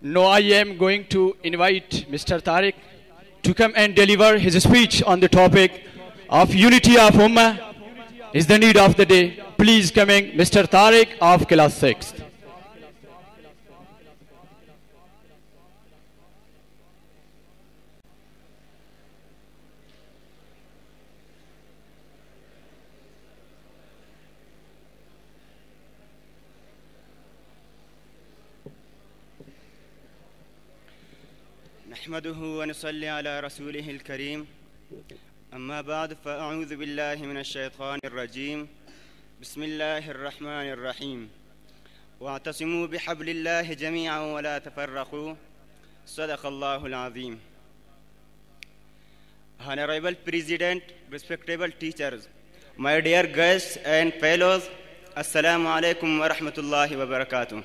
Now I am going to invite Mr. Tariq to come and deliver his speech on the topic of unity of Ummah is the need of the day. Please coming Mr. Tariq of class 6th. نحمده ونصلي على رسوله الكريم أما بعد فأعوذ بالله من الشيطان الرجيم بسم الله الرحمن الرحيم واعتصموا بحبل الله جميعا ولا تفرقوا صدق الله العظيم. Honorable President, respectable teachers, my dear guests and fellows, Assalamu alaikum wa rahmatullahi wa barakatuh.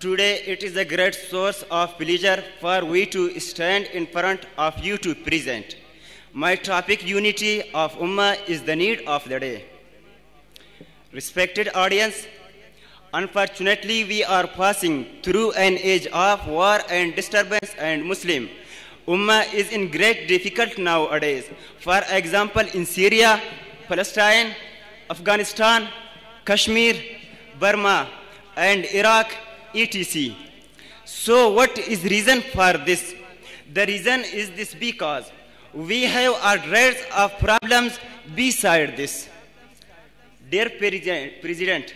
Today it is a great source of pleasure for we to stand in front of you to present. My topic, unity of Ummah, is the need of the day. Respected audience, unfortunately we are passing through an age of war and disturbance, and Muslim Ummah is in great difficulty nowadays. For example, in Syria, Palestine, Afghanistan, Kashmir, Burma, and Iraq, etc. So what is reason for this? The reason is this: because we have hundreds of problems beside this. Dear President,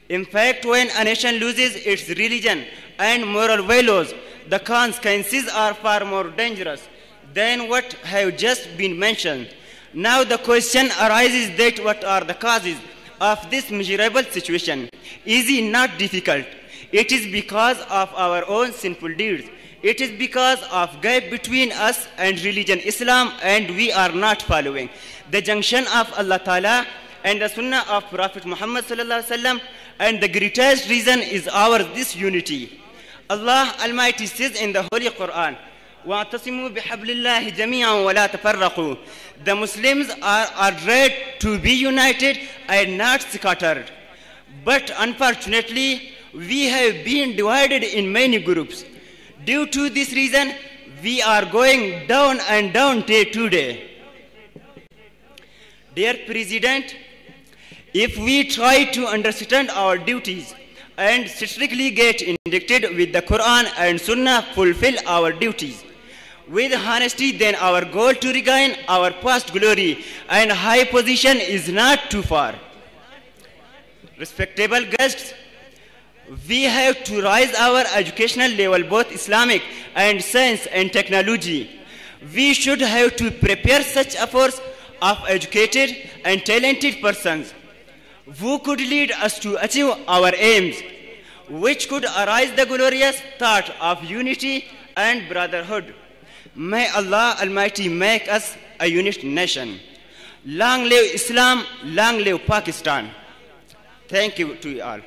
in fact, when a nation loses its religion and moral values, the consequences are far more dangerous than what have just been mentioned. Now the question arises that what are the causes of this miserable situation? Is it not difficult? It is because of our own sinful deeds. It is because of gap between us and religion Islam, and we are not following the junction of Allah Ta'ala and the Sunnah of Prophet Muhammad Sallallahu Alaihi Wasallam. And the greatest reason is this unity. Allah Almighty says in the Holy Quran, وَاعْتَصِمُوا بِحَبْلِ اللَّهِ جَمِيعًا وَلَا تَفَرَّقُوا. The Muslims are ready to be united and not scattered. But unfortunately, we have been divided in many groups. Due to this reason, we are going down and down day to day. Dear President, if we try to understand our duties and strictly get inducted with the Quran and Sunnah, fulfill our duties with honesty, then our goal to regain our past glory and high position is not too far. Respectable guests, we have to raise our educational level, both Islamic and science and technology. We should have to prepare such a force of educated and talented persons who could lead us to achieve our aims, which could arise the glorious thought of unity and brotherhood. May Allah Almighty make us a united nation. Long live Islam, long live Pakistan. Thank you to you all.